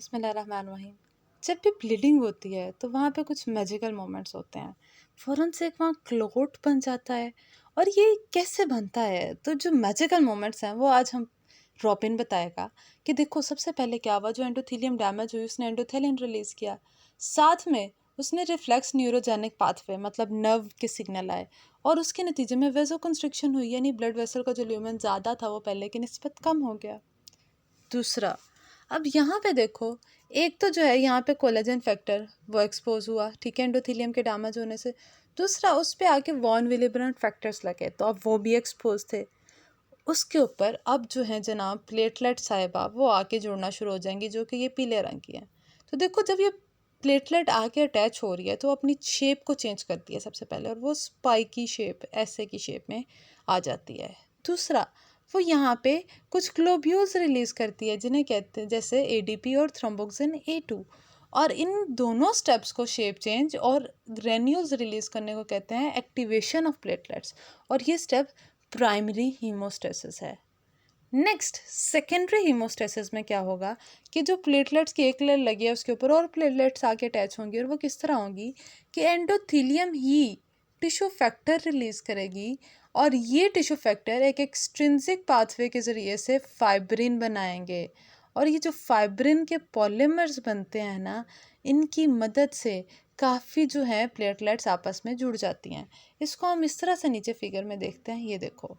बिस्मिल्लाहिर्रहमानिर्रहीम। जब भी ब्लीडिंग होती है तो वहाँ पे कुछ मैजिकल मोमेंट्स होते हैं। फ़ौरन से एक वहाँ क्लॉट बन जाता है। और ये कैसे बनता है, तो जो मैजिकल मोमेंट्स हैं वो आज हम रॉबिन बताएगा कि देखो सबसे पहले क्या हुआ। जो एंडोथेलियम डैमेज हुई उसने एंडोथेलिन रिलीज़ किया, साथ में उसने रिफ्लेक्स न्यूरोजेनिक पाथवे मतलब नर्व के सिग्नल आए और उसके नतीजे में वेजो कंस्ट्रिक्शन हुई, यानी ब्लड वेसल का जो ल्यूमेन ज़्यादा था वो पहले की निस्बत कम हो गया। दूसरा, अब यहाँ पे देखो, एक तो जो है यहाँ पे कोलेजन फैक्टर वो एक्सपोज हुआ, ठीक है, एंडोथेलियम के डैमेज होने से। दूसरा, उस पे आके वॉन विलिब्रेंट फैक्टर्स लगे तो अब वो भी एक्सपोज थे। उसके ऊपर अब जो है जनाब प्लेटलेट साहिबा वो आके जुड़ना शुरू हो जाएंगी, जो कि ये पीले रंग की हैं। तो देखो, जब ये प्लेटलेट आके अटैच हो रही है तो अपनी शेप को चेंज करती है सबसे पहले, और वो स्पाइकी शेप, ऐसे की शेप में आ जाती है। दूसरा, वो यहाँ पे कुछ ग्लोब्यूल्स रिलीज़ करती है जिन्हें कहते हैं जैसे एडीपी और थ्रोम्बोक्सिन ए2, और इन दोनों स्टेप्स को शेप चेंज और ग्रेन्यूल्स रिलीज़ करने को कहते हैं एक्टिवेशन ऑफ प्लेटलेट्स, और ये स्टेप प्राइमरी हीमोस्टेसिस है। नेक्स्ट, सेकेंडरी हीमोस्टेसिस में क्या होगा कि जो प्लेटलेट्स की एक लेयर लगी है उसके ऊपर और प्लेटलेट्स आके अटैच होंगी, और वो किस तरह होंगी कि एंडोथीलियम ही टिश्यू फैक्टर रिलीज करेगी, और ये टिश्यू फैक्टर एक एक्सट्रिंसिक पाथवे के ज़रिए से फाइब्रिन बनाएंगे, और ये जो फाइब्रिन के पॉलीमर्स बनते हैं ना, इनकी मदद से काफ़ी जो है प्लेटलेट्स आपस में जुड़ जाती हैं। इसको हम इस तरह से नीचे फिगर में देखते हैं, ये देखो,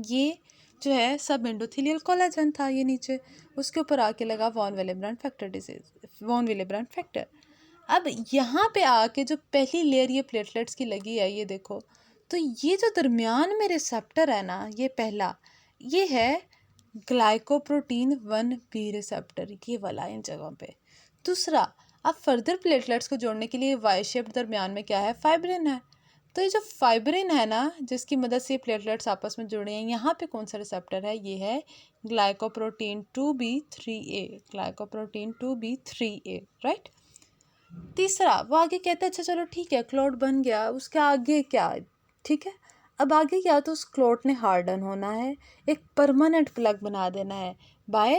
ये जो है सब एंडोथेलियल कोलेजन था, ये नीचे उसके ऊपर आके लगा von Willebrand factor disease, von Willebrand factor. अब यहाँ पे आके जो पहली लेयर ये प्लेटलेट्स की लगी है, ये देखो, तो ये जो दरमियान में रिसेप्टर है ना, ये पहला, ये है ग्लाइकोप्रोटीन 1b रिसेप्टर, ये वाला इन जगहों पे। दूसरा, अब फर्दर प्लेटलेट्स को जोड़ने के लिए वाई शेप दरमियान में क्या है, फाइब्रिन है। तो ये जो फाइब्रिन है ना, जिसकी मदद से प्लेटलेट्स आपस में जुड़े हैं, यहाँ पे कौन सा रिसेप्टर है, ये है glycoprotein 2b3a, glycoprotein 2b3a, right. तीसरा, वो आगे कहता है अच्छा चलो ठीक है, क्लॉट बन गया, उसके आगे क्या, ठीक है, अब आगे क्या, तो उस क्लॉट ने हार्डन होना है, एक परमानेंट प्लग बना देना है by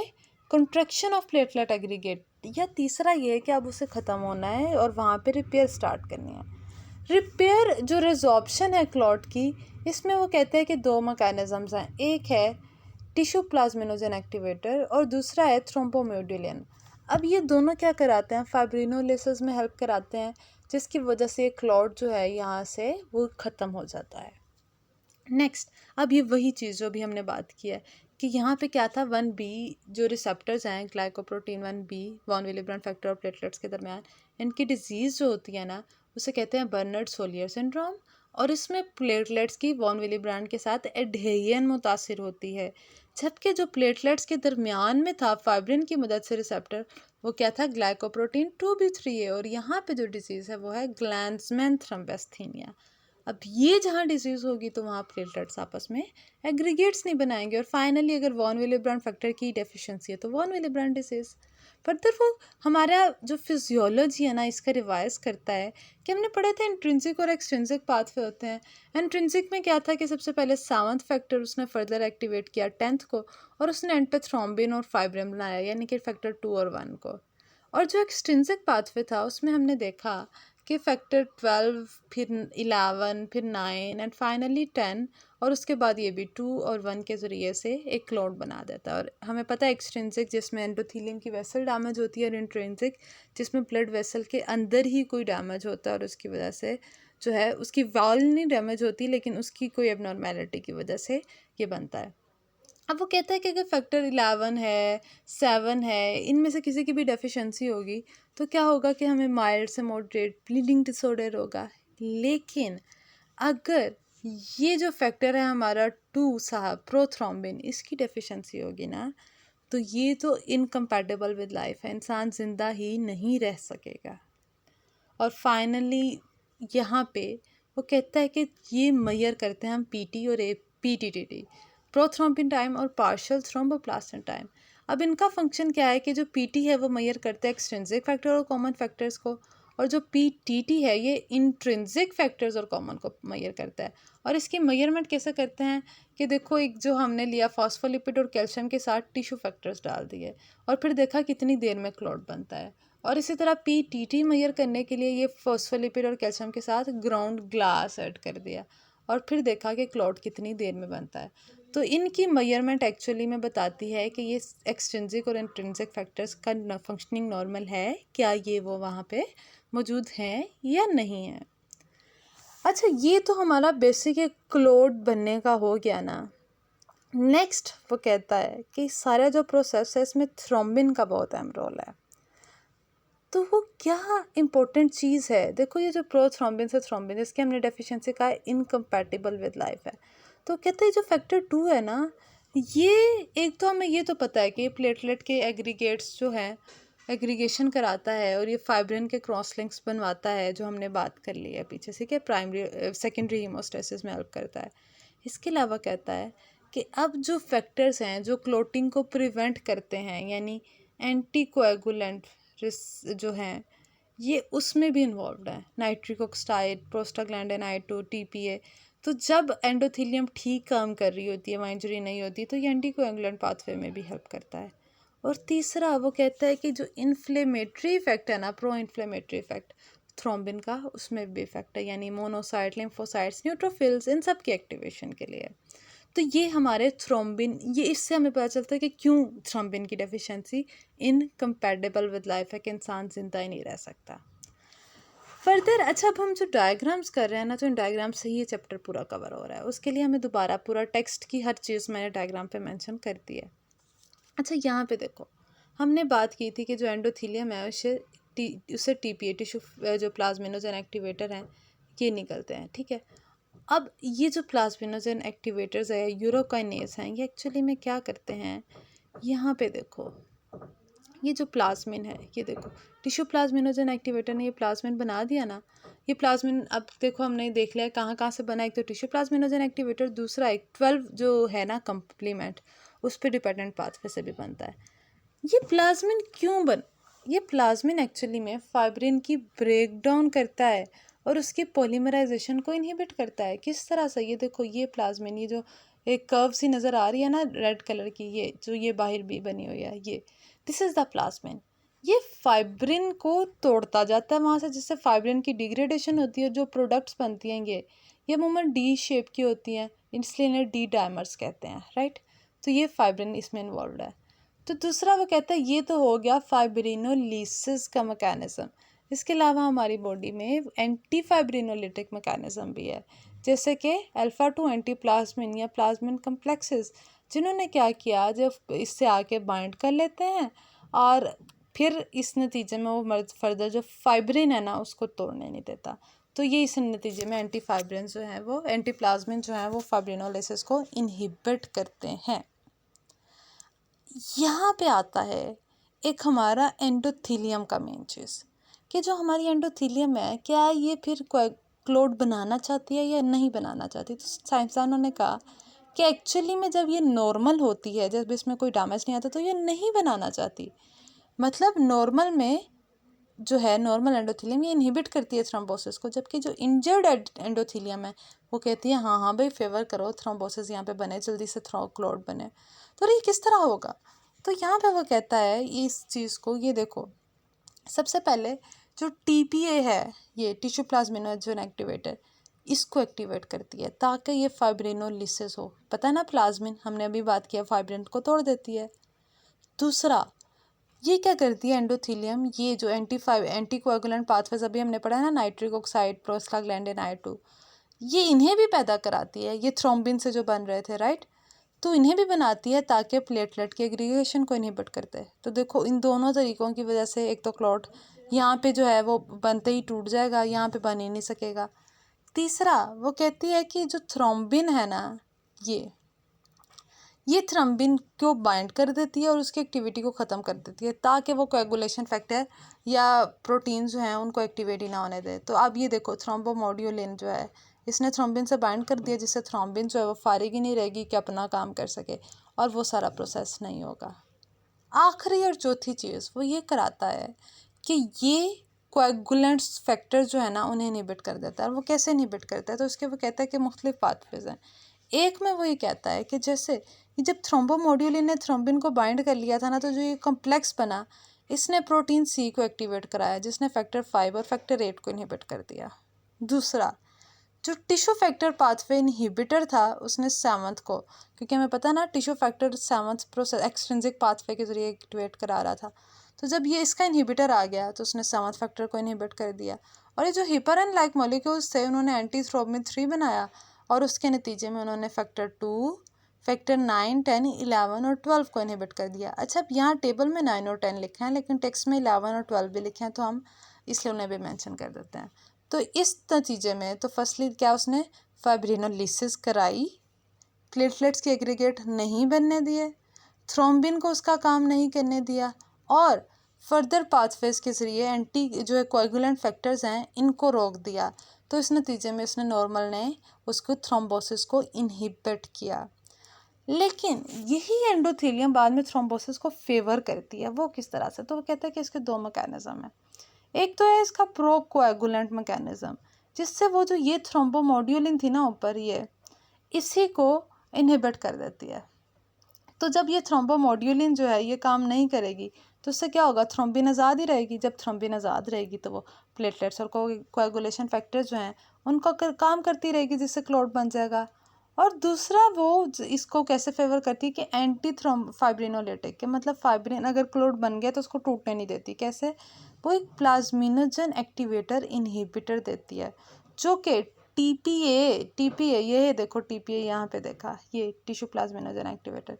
contraction of platelet aggregate, या तीसरा ये है कि अब उसे ख़त्म होना है और वहाँ पे रिपेयर स्टार्ट करनी है। रिपेयर जो रिजॉर्प्शन है क्लॉट की, इसमें वो कहते हैं कि दो मैकेनिज़म्स हैं, एक है टिश्यू प्लाज्मिनोजन एक्टिवेटर और दूसरा है थ्रोम्बोमोड्यूलिन। अब ये दोनों क्या कराते हैं, फाइब्रिनोलिसिस में हेल्प कराते हैं, जिसकी वजह से क्लॉट जो है यहाँ से वो ख़त्म हो जाता है। नेक्स्ट, अब ये वही चीज़ जो भी हमने बात की है कि यहाँ पे क्या था, 1b जो रिसेप्टर्स हैं glycoprotein 1b, von Willebrand factor और प्लेटलेट्स के दरमियान, इनकी डिजीज़ जो होती है ना, उसे कहते हैं बर्नर्ड सोलियर सिंड्रोम, और इसमें प्लेटलेट्स की वॉन विलेब्रेंट के साथ एडहेरियन मुतासिर होती है, जबकि जो प्लेटलेट्स के दरमियान में था फाइब्रिन की मदद से रिसेप्टर, वो क्या था, ग्लाइकोप्रोटीन 2b3a, और यहाँ पे जो डिजीज़ है वो है ग्लैंड्समैन थ्रम्बस्थीनिया। अब ये जहाँ डिजीज़ होगी तो वहाँ प्लेटलेट्स आपस में एग्रीगेट्स नहीं बनाएंगे, और फाइनली अगर वॉन विलेब्रेंट फैक्टर की डेफिशिएंसी है तो वॉन विलेब्रेंट डिजीज़। फर्दर वो हमारा जो फिजियोलॉजी है ना, इसका रिवाइज करता है कि हमने पढ़े थे इंट्रिंसिक और एक्सट्रिंसिक पाथवे होते हैं। इंट्रिंसिक में क्या था कि सबसे पहले 7th फैक्टर उसने फर्दर एक्टिवेट किया 10th को, और उसने एंड पे थ्रोम्बिन और फाइब्रिन बनाया, यानी कि फैक्टर 2 और 1 को। और जो एक्सट्रिंसिक पाथवे था उसमें हमने देखा कि फैक्टर 12, फिर 11, फिर 9 एंड फाइनली 10, और उसके बाद ये भी 2 और 1 के ज़रिए से एक क्लॉट बना देता है। और हमें पता है एक्सट्रिंसिक जिसमें एंडोथेलियम की वेसल डैमेज होती है, और इंट्रिंसिक जिसमें ब्लड वेसल के अंदर ही कोई डैमेज होता है और उसकी वजह से जो है उसकी वॉल नहीं डैमेज होती, लेकिन उसकी कोई एबनॉर्मेलिटी की वजह से ये बनता है। अब वो कहता है कि अगर फैक्टर 11 है, 7 है, इनमें से किसी की भी डेफिशिएंसी होगी तो क्या होगा कि हमें माइल्ड से मॉडरेट ब्लीडिंग डिसऑर्डर होगा। लेकिन अगर ये जो फैक्टर है हमारा 2 साहब प्रोथ्रोम्बिन, इसकी डेफिशिएंसी होगी ना, तो ये तो इनकम्पैटिबल विद लाइफ है, इंसान ज़िंदा ही नहीं रह सकेगा। और फाइनली यहाँ पे वो कहता है कि ये मेजर करते हैं हम पीटी और पीटीटीटी, प्रोथ्रोम्बिन टाइम और पार्शियल थ्रोम्बोप्लास्टिन टाइम। अब इनका फंक्शन क्या है कि जो पीटी है वो मेजर करता है एक्सट्रिंसिक फैक्टर और कॉमन फैक्टर्स को, और जो PTT है ये इंट्रिंसिक फैक्टर्स और कॉमन को मेजर करता है। और इसकी मेजरमेंट कैसे करते हैं कि देखो, एक जो हमने लिया फॉस्फोलिपिड और कैल्शियम के साथ टिश्यू फैक्टर्स डाल दिए और फिर देखा कितनी देर में क्लॉट बनता है। और इसी तरह PTT मेजर करने के लिए ये फॉस्फोलिपिड और कैल्शियम के साथ ग्राउंड ग्लास ऐड कर दिया और फिर देखा कि क्लॉट कितनी देर में बनता है। तो इनकी मेजरमेंट एक्चुअली में बताती है कि ये एक्सट्रिंसिक और इंट्रिंसिक फैक्टर्स का फंक्शनिंग नॉर्मल है, क्या ये वो वहाँ पे मौजूद हैं या नहीं है। अच्छा, ये तो हमारा बेसिक एक क्लॉट बनने का हो गया ना। नेक्स्ट वो कहता है कि सारा जो प्रोसेस है इसमें थ्रोम्बिन का बहुत अहम रोल है। तो वो क्या इम्पोर्टेंट चीज़ है। देखो, ये जो प्रोथ्रोम्बिन से थ्रोम्बिन, इसकी हमने डेफिशिएंसी का इनकम्पैटिबल विद लाइफ है। तो कहते हैं जो फैक्टर 2 है ना, ये एक तो हमें ये तो पता है कि प्लेटलेट के एग्रीगेट्स जो है एग्रीगेशन कराता है और ये फाइब्रिन के क्रॉस लिंक्स बनवाता है, जो हमने बात कर ली है पीछे से, कि प्राइमरी सेकेंडरी हीमोस्टेसिस में हेल्प करता है। इसके अलावा कहता है कि अब जो फैक्टर्स हैं जो क्लोटिंग को प्रिवेंट करते हैं, यानी एंटी कोएगुलेंट जो हैं, ये उसमें भी इन्वॉल्व है। Nitric oxide, prostaglandin I2, TPA। तो जब एंडोथेलियम ठीक काम कर रही होती है, वहाँ इंजरी नहीं होती, तो ये एंटीकोएगुलेंट पाथवे में भी हेल्प करता है। और तीसरा वो कहता है कि जो इन्फ्लेमेटरी इफेक्ट है ना, प्रो इन्फ्लेमेटरी इफेक्ट थ्रोम्बिन का, उसमें भी इफेक्ट है, यानी मोनोसाइट, लिम्फोसाइट्स, न्यूट्रोफिल्स, इन सब की एक्टिवेशन के लिए। तो ये हमारे थ्रोम्बिन, ये इससे हमें पता चलता है कि क्यों थ्रोम्बिन की डेफिशिएंसी इनकम्पैटिबल विद लाइफ है, कि इंसान जिंदा ही नहीं रह सकता। फर्दर, अच्छा, अब हम जो डायग्राम्स कर रहे हैं ना, तो इन डायग्राम से ही ये चैप्टर पूरा कवर हो रहा है। उसके लिए हमें दोबारा पूरा टेक्स्ट की हर चीज़ मैंने डायग्राम पे मेंशन कर दी है। अच्छा, यहाँ पे देखो, हमने बात की थी कि जो एंडोथीलियम है उससे TPA, टिश्यू जो प्लाज्मिनोजेन एक्टिवेटर हैं, ये निकलते हैं, ठीक है। अब ये जो प्लाज्मिनोजेन एक्टिवेटर्स है, यूरोकाइनेज हैं, ये एक्चुअली में क्या करते हैं, यहाँ पे देखो, ये जो प्लाज्मिन है, ये देखो, टिश्यू प्लाज्मिनोजेन एक्टिवेटर ने ये प्लाज्मिन बना दिया ना। ये प्लाज्मिन, अब देखो, हमने देख लिया कहाँ कहाँ से बना। एक तो टिश्यू प्लाज्मिनोजेन एक्टिवेटर, दूसरा एक 12 जो है ना कंप्लीमेंट, उस पर डिपेंडेंट पाथवे से भी बनता है। ये प्लाज्मिन क्यों ये प्लाज्मिन एक्चुअली में फाइब्रिन की ब्रेक डाउन करता है और उसकी पॉलीमराइजेशन को इनहिबिट करता है। किस तरह से, ये देखो, ये प्लाज्मिन, ये जो एक कर्व सी नज़र आ रही है ना रेड कलर की, ये जो ये बाहर भी बनी हुई है, ये दिस इज़ द प्लाज्मिन। ये फाइब्रिन को तोड़ता जाता है वहाँ से, जिससे फाइब्रिन की डिग्रेडेशन होती है, जो प्रोडक्ट्स बनती हैं ये अमूमन D शेप की होती हैं, इसलिए इन्हें D डायमर्स कहते हैं, राइट। तो ये फाइब्रिन इसमें इन्वॉल्व है। तो दूसरा वो कहता है, ये तो हो गया फाइब्रिनोलिसिस का मैकेनिज्म। इसके अलावा हमारी बॉडी में एंटी फाइब्रिनोलिटिक मैकेनिज्म भी है, जैसे कि अल्फा-2 एंटीप्लाज्मिन या प्लाज्मिन कम्प्लेक्सेस, जिन्होंने क्या किया, जब इससे आके बाइंड कर लेते हैं और फिर इस नतीजे में वो फर्दर जो फाइब्रिन है ना उसको तोड़ने नहीं देता। तो ये इस नतीजे में एंटी फाइब्रिन जो है वो एंटीप्लाज्मिन जो है वो फाइब्रिनोलिसिस को इनहिबिट करते हैं। यहाँ पे आता है एक हमारा एंडोथीलियम का मेन चीज़, कि जो हमारी एंडोथीलियम है, क्या ये फिर क्लोट बनाना चाहती है या नहीं बनाना चाहती। तो साइंसदानों ने कहा कि एक्चुअली में जब ये नॉर्मल होती है, जब इसमें कोई डैमेज नहीं आता, तो ये नहीं बनाना चाहती। मतलब नॉर्मल में जो है, नॉर्मल एंडोथीलियम ये इनहिबिट करती है थ्रोम्बोसिस को, जबकि जो इंजर्ड एंडोथीलियम है वो कहती है हाँ हाँ भाई, फेवर करो, थ्रोम्बोसिस यहाँ पे बने, जल्दी से क्लॉट बने। तो ये किस तरह होगा। तो यहाँ पे वो कहता है इस चीज़ को, ये देखो, सबसे पहले जो TPA है, ये टिश्यू प्लाज्मिनोजेन एक्टिवेटर, इसको एक्टिवेट करती है ताकि ये फाइब्रिनोलिसिस हो। पता है ना, प्लाज्मिन हमने अभी बात किया, फाइब्रिन को तोड़ देती है। दूसरा, ये क्या करती है एंडोथीलियम, ये जो एंटीकोएगुलेंट पाथवेज अभी हमने पढ़ा है ना, नाइट्रिक ऑक्साइड, प्रोस्टाग्लैंडिन I2, ये इन्हें भी पैदा कराती है, ये थ्रोम्बिन से जो बन रहे थे, राइट। तो इन्हें भी बनाती है ताकि प्लेटलेट के एग्रीगेशन को इनहिबिट करते हैं। तो देखो, इन दोनों तरीकों की वजह से एक तो क्लॉट यहाँ पे जो है वो बनते ही टूट जाएगा, यहाँ पे बन ही नहीं सकेगा। तीसरा, वो कहती है कि जो थ्रोम्बिन है ना, ये थ्रोम्बिन को बाइंड कर देती है और उसकी एक्टिविटी को ख़त्म कर देती है, ताकि वो कोएगुलेशन फैक्टर या प्रोटीन जो हैं उनको एक्टिवेट ही ना होने दे। तो अब ये देखो, थ्रोम्बोमोड्यूलिन जो है, इसने थ्रोम्बिन से बाइंड कर दिया, जिससे थ्रोम्बिन जो है वो फारिग ही नहीं रहेगी कि अपना काम कर सके, और वो सारा प्रोसेस नहीं होगा। आखिरी और चौथी चीज़ वो ये कराता है कि ये कोएगुलेंट्स फैक्टर जो है ना उन्हें इनहिबिट कर देता है। और वो कैसे इनहिबिट करता है, तो उसके वो कहता है कि मुख्तलिफ पाथवेज हैं। एक में वो ये कहता है कि जैसे ये जब थ्रोम्बोमोड्यूलिन ने थ्रोम्बिन को बाइंड कर लिया था ना, तो जो ये कॉम्प्लेक्स बना, इसने प्रोटीन सी को एक्टिवेट कराया, जिसने फैक्टर 5 और फैक्टर 8 को इनहिबिट कर दिया। दूसरा, जो टिश्यू फैक्टर पाथवे इनहिबिटर था उसने सेवंथ को, क्योंकि हमें पता ना tissue factor seventh process extrinsic pathway के जरिए एक्टिवेट करा रहा था, तो जब ये इसका इनहिबिटर आ गया तो उसने सेवंथ फैक्टर को इनहिबिट कर दिया। और ये जो हिपरन लाइक मॉलिक्यूल्स थे उन्होंने एंटी थ्रोम्बिन 3 बनाया, और उसके नतीजे में उन्होंने फैक्टर 2, फैक्टर 9, 10, 11 और 12 को इनहिबिट कर दिया। अच्छा, अब यहाँ टेबल में 9 और 10 लिखे हैं, लेकिन टेक्स्ट में 11 और 12 भी लिखे हैं, तो हम इसलिए उन्हें भी मेंशन कर देते हैं। तो इस नतीजे में तो फर्स्टली क्या उसने फाइब्रिनोलिसिस कराई, प्लेटलेट्स के एग्रीगेट नहीं बनने दिए, थ्रोम्बिन को उसका काम नहीं करने दिया, और फर्दर पाथवेज के ज़रिए एंटी जो है कोएगुलेंट फैक्टर्स हैं इनको रोक दिया। तो इस नतीजे में उसने नॉर्मल ने उसको थ्रोम्बोसिस को इनहिबिट किया। लेकिन यही एंडोथेलियम बाद में थ्रोम्बोसिस को फेवर करती है। वो किस तरह से, तो वो कहता है कि इसके दो मैकेनिज्म है। एक तो है इसका प्रो कोएगुलेंट मैकेनिज्म, जिससे वो जो ये थ्रोम्बोमोड्यूलिन थी ना ऊपर, ये इसी को इनहिबिट कर देती है। तो जब ये थ्रोम्बोमोड्यूलिन जो है ये काम नहीं करेगी, तो उससे क्या होगा, थ्रोम्बिन आज़ाद ही रहेगी। जब थ्रोम्बिन आज़ाद रहेगी तो वो प्लेटलेट्स और कोएगुलेशन फैक्टर जो हैं उनको काम करती रहेगी, जिससे क्लॉट बन जाएगा। और दूसरा वो इसको कैसे फेवर करती है कि एंटी फाइब्रिनोलिटिक के, मतलब फाइब्रिन अगर क्लॉट बन गया तो उसको टूटने नहीं देती। कैसे, वो एक प्लाज्मिनोजन एक्टिवेटर इनहिबिटर देती है, जो कि टीपीए ये देखो, टीपीए यहाँ पे देखा, ये टिश्यू प्लाज्मिनोजन एक्टिवेटर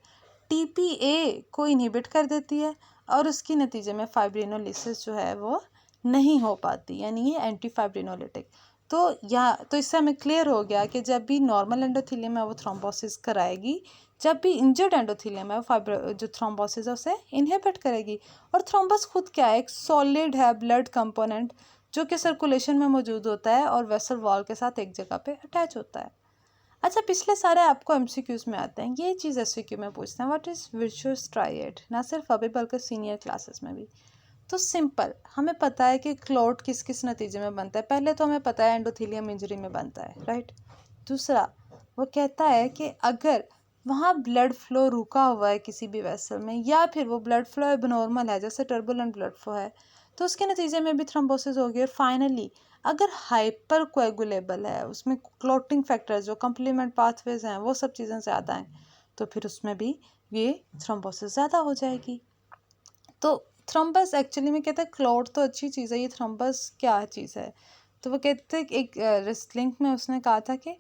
टीपीए को इनहिबिट कर देती है, और उसकी नतीजे में फाइब्रिनोलिसिस जो है वो नहीं हो पाती, यानी ये एंटी फाइब्रिनोलिटिक। तो इससे हमें क्लियर हो गया कि जब भी नॉर्मल एंडोथेलियम है वो थ्रोम्बोसिस कराएगी, जब भी इंजर्ड एंडोथेलियम है वो जो थ्रोम्बोसिस है उसे इनहिबिट करेगी। और थ्रोम्बस खुद क्या है, एक सॉलिड है ब्लड कंपोनेंट, जो कि सर्कुलेशन में मौजूद होता है और वेसल वॉल के साथ एक जगह पे अटैच होता है। अच्छा, पिछले सारे आपको एमसीक्यूज में आते हैं, ये चीज़ एससीक्यू में पूछते हैं, व्हाट इज़ विट्रियस स्ट्राइएट, ना सिर्फ अभी बल्कि सीनियर क्लासेस में भी। तो सिंपल, हमें पता है कि क्लॉट किस किस नतीजे में बनता है। पहले तो हमें पता है एंडोथेलियम इंजरी में बनता है, राइट। दूसरा, वो कहता है कि अगर वहाँ ब्लड फ्लो रुका हुआ है किसी भी वेसल में, या फिर वो ब्लड फ्लो एबनॉर्मल है, जैसे टर्बुलेंट ब्लड फ्लो है, तो उसके नतीजे में भी थ्रोम्बोसिस होगी। और फाइनली अगर हाइपर कोएगुलेबल है, उसमें क्लॉटिंग फैक्टर्स जो कंप्लीमेंट पाथवेज हैं वो सब चीज़ें ज़्यादा हैं, तो फिर उसमें भी ये थ्रोम्बोसिस ज़्यादा हो जाएगी। तो थ्रोम्बस एक्चुअली में कहते हैं क्लॉट तो अच्छी चीज़ है, ये थ्रोम्बस क्या चीज़ है। तो वो कहते हैं एक लिंक में उसने कहा था कि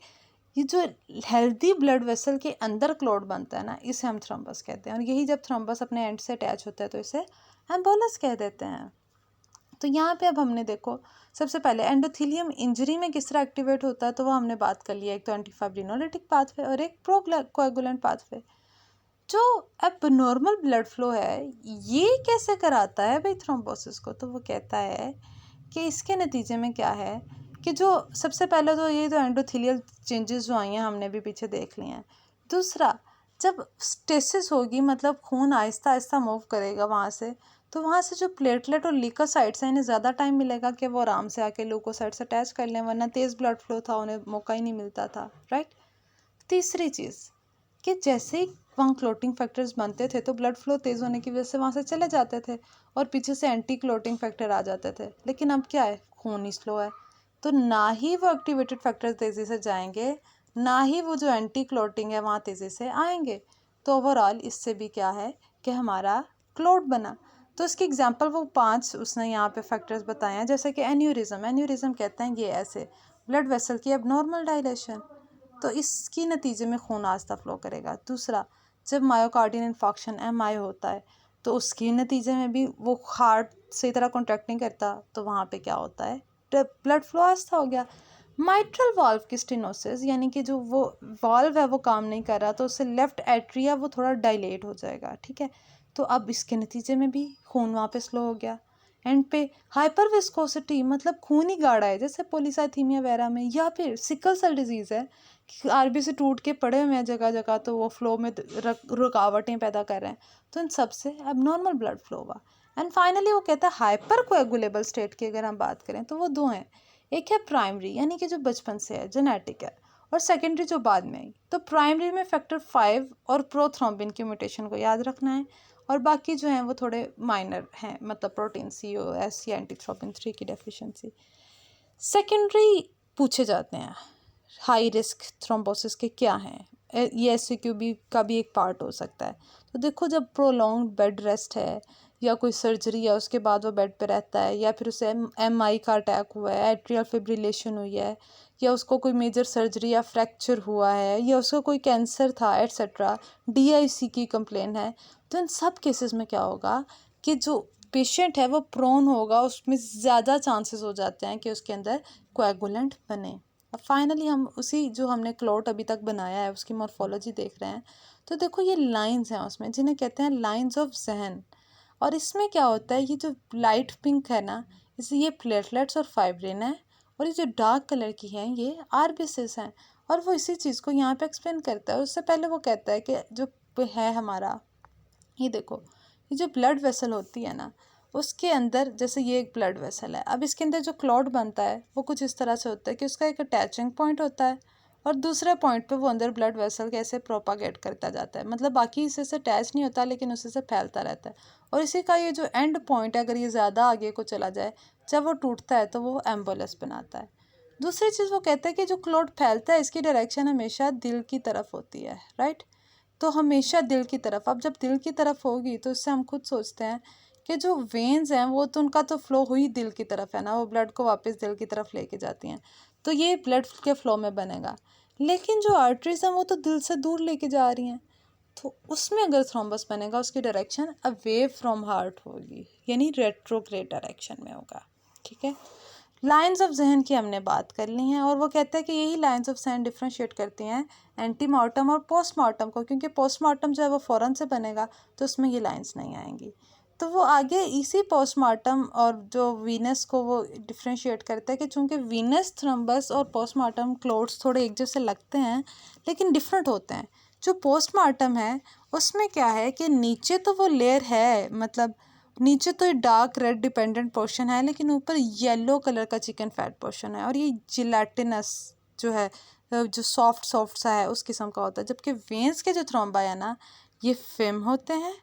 ये जो हेल्दी ब्लड वेसल के अंदर क्लॉट बनता है ना, इसे हम थ्रोम्बस कहते हैं। और यही जब थ्रोम्बस अपने एंड से अटैच होता है तो इसे एम्बोलस कह देते हैं। तो यहाँ पे अब हमने देखो, सबसे पहले एंडोथेलियम इंजरी में किस तरह एक्टिवेट होता है, तो वो हमने बात कर लिया, एक तो एंटी फाइब्रिनोलिटिक पाथवे और एक प्रो कोएगुलेंट पाथवे। जो अब नॉर्मल ब्लड फ्लो है ये कैसे कराता है भाई थ्रोम्बोसिस को, तो वो कहता है कि इसके नतीजे में क्या है कि जो सबसे पहले तो ये जो एंडोथेलियल चेंजेस जो आई हैं हमने भी पीछे देख लिए हैं। दूसरा, जब स्टेसिस होगी, मतलब खून आहिस्ता आहिस्ता मूव करेगा वहाँ से, तो वहाँ से जो प्लेटलेट और ल्यूकोसाइट्स हैं इन्हें ज़्यादा टाइम मिलेगा कि वो आराम से आके ल्यूकोसाइट्स अटैच कर लें, वरना तेज़ ब्लड फ्लो था उन्हें मौका ही नहीं मिलता था, राइट। तीसरी चीज़ कि जैसे ही वहाँ क्लोटिंग फैक्टर्स बनते थे तो ब्लड फ्लो तेज़ होने की वजह से वहाँ से चले जाते थे और पीछे से एंटी क्लोटिंग फैक्टर आ जाते थे। लेकिन अब क्या है, खून ही स्लो है, तो ना ही वो एक्टिवेटेड फैक्टर तेज़ी से जाएंगे, ना ही वो जो एंटी क्लोटिंग है वहाँ तेज़ी से आएंगे। तो ओवरऑल इससे भी क्या है कि हमारा क्लोट बना। तो इसकी एग्जांपल वो 5 उसने यहाँ पे फैक्टर्स बताए हैं, जैसे कि एन्यूरिज्म कहते हैं ये ऐसे ब्लड वेसल की अब नॉर्मल डायलेशन, तो इसकी नतीजे में खून आस्ता फ्लो करेगा। दूसरा, जब मायोकार्डियल इन्फॉक्शन MI होता है तो उसके नतीजे में भी वो हार्ट सही तरह कॉन्ट्रैक्ट नहीं करता, तो वहाँ पे क्या होता है, ब्लड फ्लो आस्ता हो गया। माइट्रल वाल्व की स्टेनोसिस, यानी कि जो वो वाल्व है वो काम नहीं कर रहा, तो उससे लेफ्ट एट्रिया वो थोड़ा डायलेट हो जाएगा, ठीक है। तो अब इसके नतीजे में भी खून वहाँ पे स्लो हो गया। एंड पे हाइपर विस्कोसिटी, मतलब खून ही गाढ़ा है, जैसे पोलीसाइथीमिया वगैरह में, या फिर सिकल सेल डिजीज़ है, RBC टूट के पड़े हुए हैं जगह जगह, तो वो फ्लो में रुकावटें पैदा कर रहे हैं, तो इन सब से अब नॉर्मल ब्लड फ्लो हुआ। एंड फाइनली वो कहता है हाइपर कोएगुलेबल स्टेट की अगर हम बात करें तो वो दो हैं, एक है प्राइमरी यानी कि जो बचपन से है, जेनेटिक है, और सेकेंडरी जो बाद में आई। तो प्राइमरी में फैक्टर 5 और प्रोथ्रोम्बिन की म्यूटेशन को याद रखना है, और बाकी जो हैं वो थोड़े माइनर हैं, मतलब प्रोटीन COS या एंटीथ्रोपिन 3 की डेफिशिएंसी। सेकेंडरी पूछे जाते हैं हाई रिस्क थ्रोम्बोसिस के क्या हैं, ये SCQB का भी एक पार्ट हो सकता है। तो देखो जब प्रोलॉन्ग बेड रेस्ट है या कोई सर्जरी है उसके बाद वो बेड पे रहता है, या फिर उसे MI का अटैक हुआ है, एट्रियल फिब्रिलेशन हुई है, या उसको कोई मेजर सर्जरी या फ्रैक्चर हुआ है, या उसको कोई कैंसर था एट्सेट्रा, DIC की कंप्लेन है, तो इन सब केसेस में क्या होगा कि जो पेशेंट है वो प्रोन होगा, उसमें ज़्यादा चांसेस हो जाते हैं कि उसके अंदर कोएगुलेंट बने। अब फाइनली हम उसी जो हमने क्लॉट अभी तक बनाया है उसकी मॉर्फोलॉजी देख रहे हैं। तो देखो ये लाइंस हैं उसमें जिन्हें कहते हैं लाइंस ऑफ ज़हन, और इसमें क्या होता है, ये जो लाइट पिंक है ना, इसे ये प्लेटलेट्स और फाइब्रिन है, और ये जो डार्क कलर की हैं ये RBCs हैं, और वो इसी चीज़ को यहाँ पे एक्सप्लेन करता है। उससे पहले वो कहता है कि जो है हमारा, ये देखो, ये जो ब्लड वेसल होती है ना, उसके अंदर जैसे ये एक ब्लड वेसल है, अब इसके अंदर जो क्लॉट बनता है वो कुछ इस तरह से होता है कि उसका एक अटैचिंग पॉइंट होता है, और दूसरे पॉइंट पे वो अंदर ब्लड वेसल कैसे प्रोपागेट करता जाता है, मतलब बाकी हिस्से से अटैच नहीं होता लेकिन उसी से फैलता रहता है, और इसी का ये जो एंड पॉइंट है अगर ये ज़्यादा आगे को चला जाए, जब वो टूटता है तो वो एम्बोलस बनाता है। दूसरी चीज़ वो कहता है कि जो क्लॉट फैलता है इसकी डायरेक्शन हमेशा दिल की तरफ होती है, राइट। तो हमेशा दिल की तरफ, अब जब दिल की तरफ होगी तो इससे हम खुद सोचते हैं कि जो वेन्स हैं वो तो उनका तो फ्लो हुई दिल की तरफ है ना, वो ब्लड को वापस दिल की तरफ लेके जाती हैं, तो ये ब्लड के फ्लो में बनेगा। लेकिन जो आर्टरीज हैं वो तो दिल से दूर लेके जा रही हैं, तो उसमें अगर थ्रोम्बस बनेगा उसकी डायरेक्शन अवे फ्रॉम हार्ट होगी, यानी रेट्रोग्रेड डायरेक्शन में होगा। ठीक है, लाइंस ऑफ जहन की हमने बात कर ली है, और वो कहते हैं कि यही लाइंस ऑफ जहन डिफ्रेंशिएट करती हैं एंटीमार्टम और पोस्टमार्टम को, क्योंकि पोस्टमार्टम जो है वो फ़ौरन से बनेगा तो उसमें ये लाइंस नहीं आएंगी। तो वो आगे इसी पोस्टमार्टम और जो वीनस को वो डिफ्रेंशिएट करता है कि चूँकि वीनस थ्रम्बस और पोस्टमार्टम क्लोट्स थोड़े एक जैसे लगते हैं लेकिन डिफरेंट होते हैं। जो पोस्टमार्टम है उसमें क्या है कि नीचे तो वो लेयर है, मतलब नीचे तो डार्क रेड डिपेंडेंट पोर्शन है लेकिन ऊपर येलो कलर का चिकन फैट पोर्शन है, और ये जिलेटिनस जो है, जो सॉफ्ट सॉफ्ट सा है उस किस्म का होता है। जबकि वेंस के जो थ्रोम्बा है ना, ये फिम होते हैं,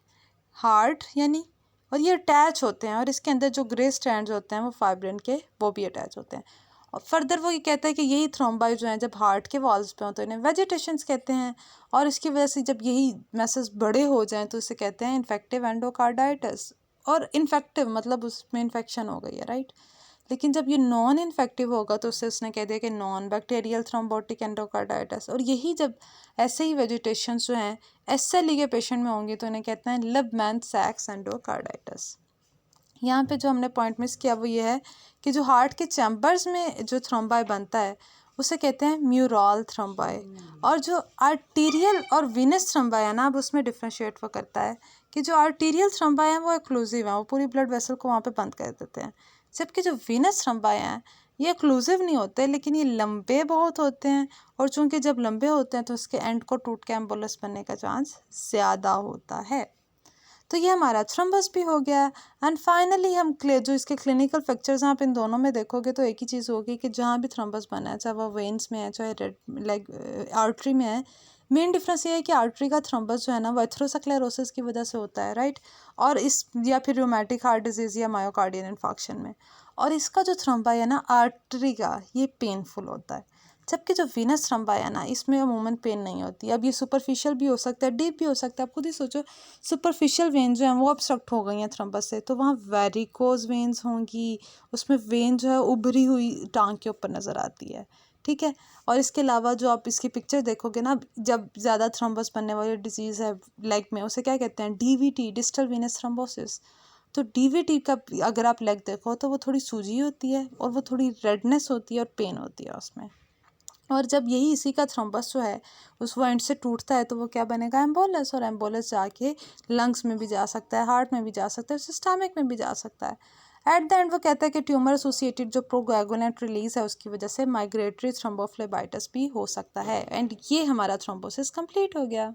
हार्ड यानी, और ये अटैच होते हैं, और इसके अंदर जो ग्रे स्ट्रैंड्स होते हैं वो फाइब्रिन के वो भी अटैच होते हैं। और फर्दर वो ये कहता है कि यही थ्रोम्बाई जो हैं जब हार्ट के वॉल्स पे होते हैं इन्हें वेजिटेशंस कहते हैं, और इसकी वजह से जब यही मैसेज बड़े हो जाएं तो इसे कहते हैं इन्फेक्टिव एंडोकार्डाइटिस। और इन्फेक्टिव मतलब उसमें इन्फेक्शन हो गई है, राइट। लेकिन जब ये नॉन इन्फेक्टिव होगा तो उससे उसने कह दिया कि नॉन बैक्टीरियल थ्रोम्बोटिक एंडोकार्डाइटिस। और यही जब ऐसे ही वेजिटेशन जो हैं SLE के पेशेंट में होंगी तो इन्हें कहते हैं लिबमैन सैक्स एंडोकार्डाइटिस। यहाँ पे जो हमने पॉइंट मिस किया वो ये है कि जो हार्ट के चैम्बर्स में जो थ्रोम्बाई बनता है उसे कहते हैं म्यूरल थ्रोम्बाई, और जो आर्टीरियल और विनस थ्रोम्बाई है ना, अब उसमें डिफ्रेंशिएट वो करता है कि जो आर्टीरियल थ्रोम्बाई हैं वो एक्लूसिव हैं, वो पूरी ब्लड वेसल को वहाँ पे बंद कर देते हैं, जबकि जो विनस थ्रोम्बाई हैं ये एक्लूसिव नहीं होते लेकिन ये लंबे बहुत होते हैं, और चूंकि जब लंबे होते हैं तो उसके एंड को टूट के एम्बुलेंस बनने का चांस ज़्यादा होता है। तो ये हमारा थ्रम्बस भी हो गया। एंड फाइनली हम जो इसके क्लिनिकल पिक्चर्स आप इन दोनों में देखोगे तो एक ही चीज़ होगी कि जहाँ भी थ्रम्बस बना है, चाहे वो वेन्स में है चाहे रेड लाइक आर्टरी में है, मेन डिफरेंस ये है कि आर्टरी का थ्रम्बस जो है ना वो एथेरोस्क्लेरोसिस की वजह से होता है, राइट, और इस या फिर रूमेटिक हार्ट डिजीज़ या मायोकार्डियल इन्फार्क्शन में, और इसका जो थ्रम्बा है ना आर्टरी का, ये पेनफुल होता है। जबकि जो वीनस थ्रम्बा है ना इसमें अमूमन पेन नहीं होती। अब ये सुपरफिशियल भी हो सकता है, डीप भी हो सकता है। आप खुद ही सोचो, सुपरफिशियल वेन जो हैं वो ऑब्स्ट्रक्ट हो गई हैं थ्रम्बस से, तो वहाँ वेरिकोज वेन्स होंगी, उसमें वेन जो है उभरी हुई टांग के ऊपर नज़र आती है। ठीक है, और इसके अलावा जो आप इसकी पिक्चर देखोगे ना, जब ज़्यादा थ्रम्बस बनने वाली डिजीज़ है लेग में उसे क्या कहते हैं, DVT, डिस्टल वेनस थ्रम्बोसिस। तो DVT का अगर आप लेग देखो तो वो थोड़ी सूजी होती है और वो थोड़ी रेडनेस होती है और पेन होती है उसमें। और जब यही इसी का थ्रोम्बस जो है उस वो एंड से टूटता है तो वो क्या बनेगा, एम्बोलस, और एम्बोलस जाके लंग्स में भी जा सकता है, हार्ट में भी जा सकता है, स्टमक में भी जा सकता है। एट द एंड वो कहता है कि ट्यूमर एसोसिएटेड जो प्रोकोएगुलेंट रिलीज है उसकी वजह से माइग्रेटरी थ्रोम्बोफ्लेबाइटिस भी हो सकता है। एंड ये हमारा थ्रोम्बोसिस कंप्लीट हो गया।